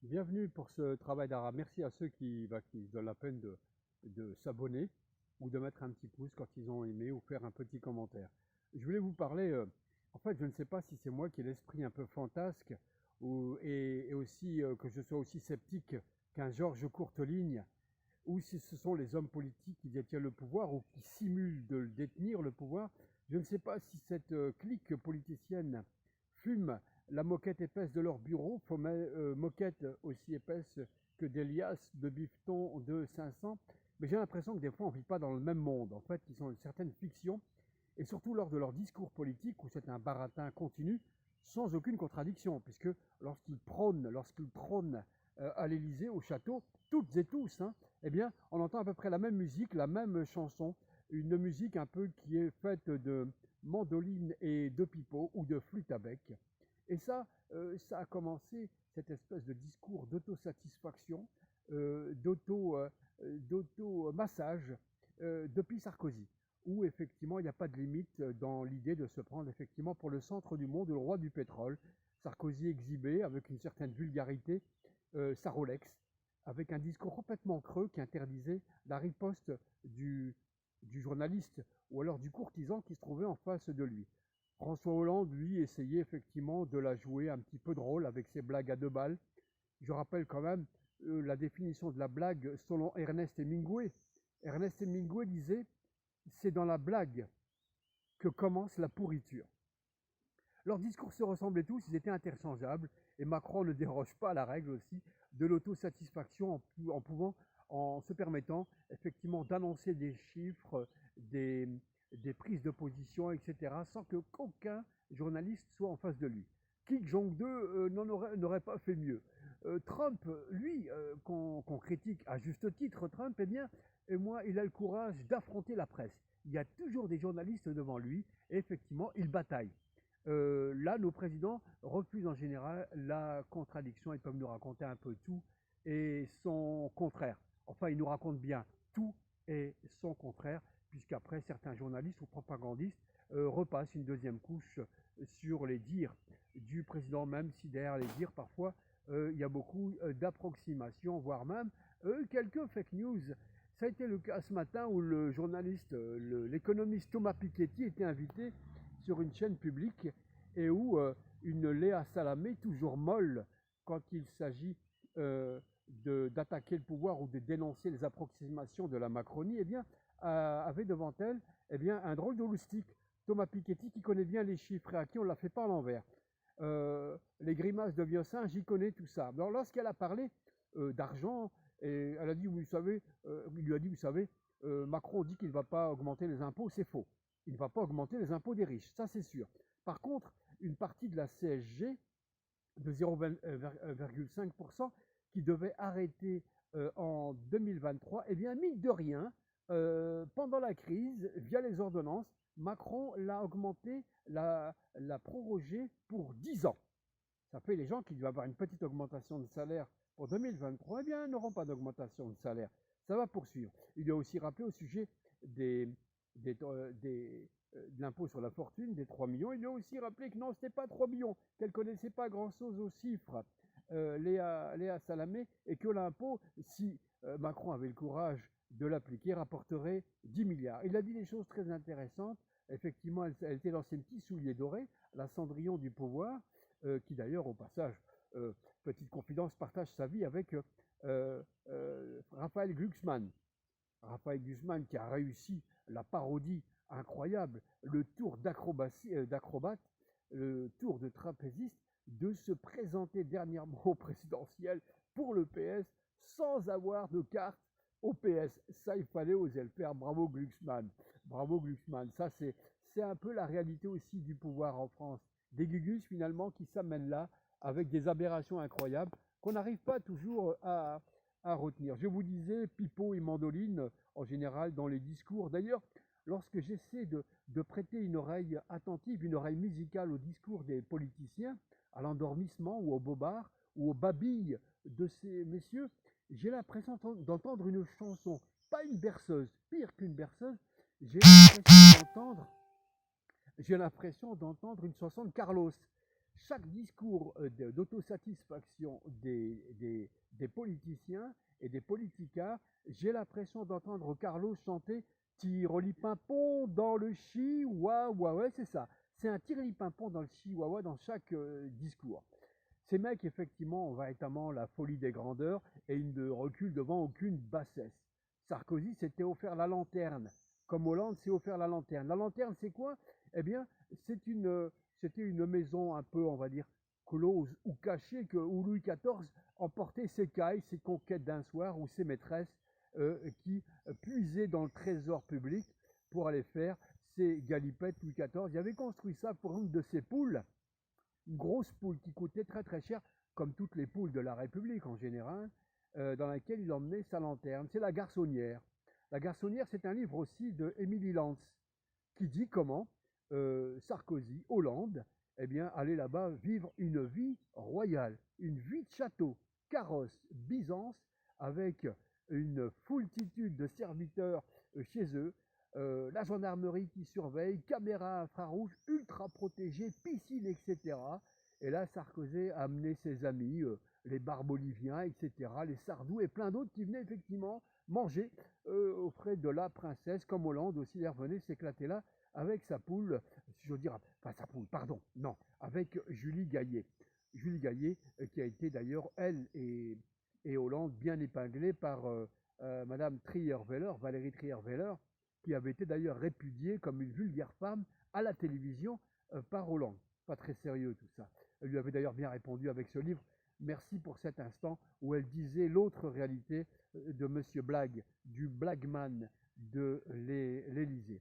Bienvenue pour ce travail d'arabe. Merci à ceux qui se donnent la peine de s'abonner ou de mettre un petit pouce quand ils ont aimé ou faire un petit commentaire. Je voulais vous parler, en fait, je ne sais pas si c'est moi qui ai l'esprit un peu fantasque et aussi que je sois aussi sceptique qu'un Georges Courteligne, ou si ce sont les hommes politiques qui détiennent le pouvoir ou qui simulent de le détenir le pouvoir. Je ne sais pas si cette clique politicienne fume la moquette épaisse de leur bureau, moquette aussi épaisse que des liasses de bifton de 500, mais j'ai l'impression que des fois on ne vit pas dans le même monde. En fait, ils sont une certaine fiction, et surtout lors de leur discours politique, où c'est un baratin continu, sans aucune contradiction, puisque lorsqu'ils trônent à l'Élysée, au château, toutes et tous, hein, eh bien, on entend à peu près la même musique, la même chanson, une musique un peu qui est faite de mandoline et de pipeau ou de flûte à bec. Et ça a commencé cette espèce de discours d'autosatisfaction, d'auto-massage depuis Sarkozy, où effectivement il n'y a pas de limite dans l'idée de se prendre effectivement pour le centre du monde, le roi du pétrole. Sarkozy exhibé avec une certaine vulgarité sa Rolex, avec un discours complètement creux qui interdisait la riposte du, du journaliste ou alors du courtisan qui se trouvait en face de lui. François Hollande, lui, essayait effectivement de la jouer un petit peu drôle avec ses blagues à deux balles. Je rappelle quand même la définition de la blague selon Ernest Hemingway. Ernest Hemingway disait: c'est dans la blague que commence la pourriture. Leurs discours se ressemblaient tous, ils étaient interchangeables, et Macron ne déroge pas à la règle aussi de l'autosatisfaction en se permettant effectivement d'annoncer des chiffres, des, des prises de position, etc., sans que qu'aucun journaliste soit en face de lui. Kim Jong-2 n'aurait pas fait mieux. Trump, lui, qu'on critique à juste titre, Trump, eh bien, et moi, il a le courage d'affronter la presse. Il y a toujours des journalistes devant lui, et effectivement, il bataille. Là, nos présidents refusent en général la contradiction. Ils peuvent nous raconter un peu tout et son contraire. Enfin, ils nous racontent bien tout et son contraire, puisqu'après, certains journalistes ou propagandistes repassent une deuxième couche sur les dires du président, même si derrière les dires, parfois, il y a beaucoup d'approximations, voire même quelques fake news. Ça a été le cas ce matin où le journaliste, l'économiste Thomas Piketty était invité sur une chaîne publique et où une Léa Salamé, toujours molle quand il s'agit d'attaquer le pouvoir ou de dénoncer les approximations de la Macronie, eh bien, avait devant elle un drôle de loustique, Thomas Piketty, qui connaît bien les chiffres et à qui on ne la fait pas à l'envers. Les grimaces de vieux singe, j'y connais tout ça. Alors lorsqu'elle a parlé d'argent, et elle a dit, vous savez, il lui a dit, vous savez, Macron dit qu'il ne va pas augmenter les impôts, c'est faux. Il ne va pas augmenter les impôts des riches, ça c'est sûr. Par contre, une partie de la CSG de 0,5% qui devait arrêter en 2023, eh bien, mine de rien, pendant la crise, via les ordonnances, Macron l'a augmenté, l'a prorogé pour 10 ans. Ça fait les gens qui doivent avoir une petite augmentation de salaire pour 2023, eh bien, n'auront pas d'augmentation de salaire. Ça va poursuivre. Il a aussi rappelé au sujet des, de l'impôt sur la fortune, des 3 millions. Il a aussi rappelé que non, ce n'était pas 3 millions, qu'elle ne connaissait pas grand-chose aux chiffres, Léa Salamé, et que l'impôt, si Macron avait le courage de l'appliquer, rapporterait 10 milliards. Il a dit des choses très intéressantes. Effectivement, elle était dans ses petits souliers dorés, la Cendrillon du pouvoir, qui d'ailleurs, au passage, euh, petite confidence, partage sa vie avec Raphaël Glucksmann. Raphaël Glucksmann qui a réussi la parodie incroyable, le tour d'acrobate, le tour de trapéziste, de se présenter dernièrement au présidentiel pour le PS sans avoir de carte au PS. Ça, il fallait oser le faire. Bravo Glucksmann. Bravo Glucksmann. Ça, c'est un peu la réalité aussi du pouvoir en France. Des gugus finalement qui s'amènent là avec des aberrations incroyables qu'on n'arrive pas toujours à retenir. Je vous disais, pipeau et mandoline, en général, dans les discours. D'ailleurs, lorsque j'essaie de prêter une oreille attentive, une oreille musicale au discours des politiciens, à l'endormissement ou au bobard ou aux babilles de ces messieurs, j'ai l'impression d'entendre une chanson, pas une berceuse, pire qu'une berceuse, j'ai l'impression d'entendre j'ai l'impression d'entendre une chanson de Carlos. chaque discours d'autosatisfaction des politiciens et des politiciens, j'ai l'impression d'entendre Carlos chanter Tirolipimpon dans le chihuahua. Ouais, c'est ça. C'est un tirolipimpon dans le chihuahua dans chaque discours. Ces mecs, effectivement, ont véritablement la folie des grandeurs et ils ne reculent devant aucune bassesse. Sarkozy s'était offert la lanterne, comme Hollande s'est offert la lanterne. La lanterne, c'est quoi? Eh bien, c'était une maison un peu, on va dire, close ou cachée, où Louis XIV emportait ses cailles, ses conquêtes d'un soir, ou ses maîtresses qui puisaient dans le trésor public pour aller faire ses galipettes. Louis XIV, il avait construit ça pour une de ses poules, une grosse poule qui coûtait très très cher, comme toutes les poules de la République en général, dans laquelle il emmenait sa lanterne. C'est La Garçonnière. La Garçonnière, c'est un livre aussi de Émilie Lance, qui dit comment Sarkozy, Hollande, eh bien, allaient là-bas vivre une vie royale, une vie de château, carrosse, Byzance, avec une foultitude de serviteurs chez eux, la gendarmerie qui surveille, caméras infrarouges, ultra protégées, piscine, etc. Et là, Sarkozy a amené ses amis, les Barboliviens, etc., les Sardous et plein d'autres qui venaient effectivement manger aux frais de la princesse, comme Hollande aussi, il revenait s'éclater là avec sa poule, si je veux dire, enfin sa poule, pardon, non, avec Julie Gaillet. Julie Gaillet, qui a été d'ailleurs, elle et Hollande, bien épinglée par Madame Trierweiler, Valérie Trierweiler, qui avait été d'ailleurs répudiée comme une vulgaire femme à la télévision par Hollande. Pas très sérieux tout ça. Elle lui avait d'ailleurs bien répondu avec ce livre. Merci pour cet instant où elle disait l'autre réalité de Monsieur Blague, du Blagman de l'Élysée.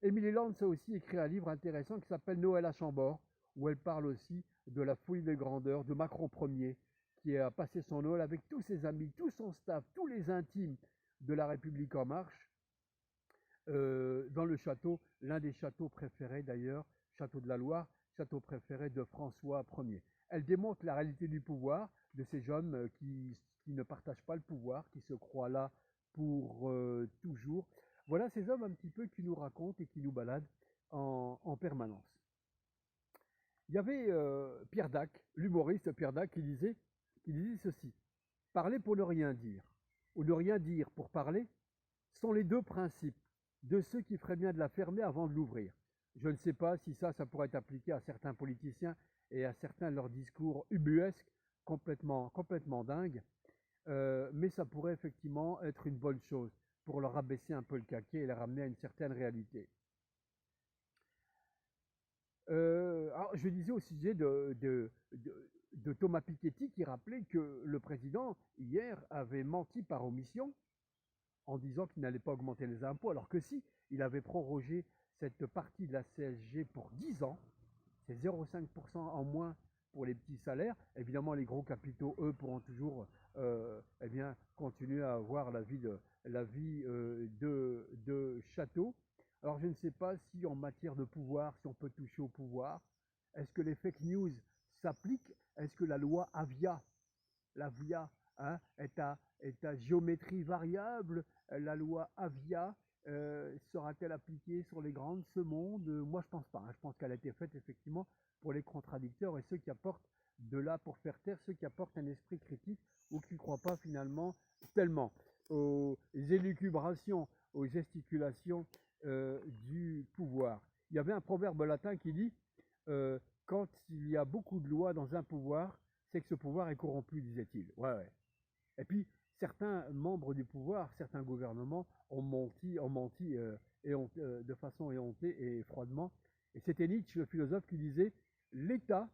Émilie Lance a aussi écrit un livre intéressant qui s'appelle Noël à Chambord, où elle parle aussi de la folie des grandeurs de Macron Ier, qui a passé son Noël avec tous ses amis, tout son staff, tous les intimes de la République en marche, dans le château, l'un des châteaux préférés d'ailleurs, château de la Loire, château préféré de François Ier. Elle démontre la réalité du pouvoir, de ces hommes qui ne partagent pas le pouvoir, qui se croient là pour toujours. Voilà ces hommes un petit peu qui nous racontent et qui nous baladent en permanence. Il y avait Pierre Dac, l'humoriste Pierre Dac, qui disait ceci: parler pour ne rien dire, ou ne rien dire pour parler, sont les deux principes de ceux qui feraient bien de la fermer avant de l'ouvrir. Je ne sais pas si ça pourrait être appliqué à certains politiciens et à certains de leurs discours ubuesques, complètement dingues, mais ça pourrait effectivement être une bonne chose pour leur abaisser un peu le caquet et les ramener à une certaine réalité. Alors, je disais au sujet de Thomas Piketty qui rappelait que le président, hier, avait menti par omission en disant qu'il n'allait pas augmenter les impôts, alors que si, il avait prorogé cette partie de la CSG pour 10 ans, c'est 0,5% en moins pour les petits salaires. Évidemment, les gros capitaux, eux, pourront toujours eh bien, continuer à avoir la vie de château. Alors, je ne sais pas si en matière de pouvoir, si on peut toucher au pouvoir, est-ce que les fake news s'appliquent? Est-ce que la loi Avia, hein, est à géométrie variable? La loi Avia sera-t-elle appliquée sur les grands de ce monde? Moi, je pense pas. Je pense qu'elle a été faite effectivement pour les contradicteurs et ceux qui apportent de là pour faire taire ceux qui apportent un esprit critique ou qui ne croient pas finalement tellement aux élucubrations, aux gesticulations du pouvoir. Il y avait un proverbe latin qui dit quand il y a beaucoup de lois dans un pouvoir, c'est que ce pouvoir est corrompu, disait-il. Ouais. Et puis, certains membres du pouvoir, certains gouvernements ont menti de façon éhontée et froidement. Et c'était Nietzsche, le philosophe, qui disait « L'État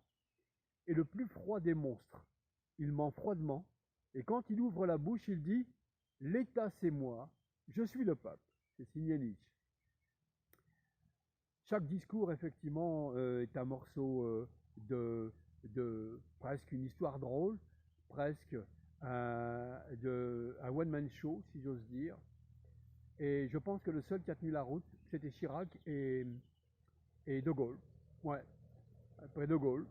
est le plus froid des monstres. Il ment froidement, et quand il ouvre la bouche, il dit « L'État, c'est moi, je suis le peuple ». C'est signé Nietzsche. Chaque discours, effectivement, est un morceau de presque une histoire drôle, presque un one-man show, si j'ose dire. Et je pense que le seul qui a tenu la route, c'était Chirac et De Gaulle. Ouais, après De Gaulle.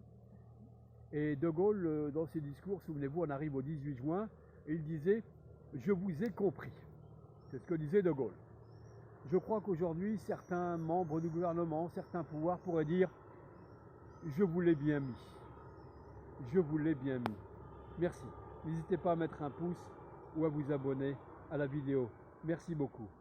Et De Gaulle, dans ses discours, souvenez-vous, on arrive au 18 juin, et il disait « Je vous ai compris ». C'est ce que disait De Gaulle. Je crois qu'aujourd'hui, certains membres du gouvernement, certains pouvoirs pourraient dire « Je vous l'ai bien mis ». je vous l'ai bien mis. Merci. N'hésitez pas à mettre un pouce ou à vous abonner à la vidéo. Merci beaucoup.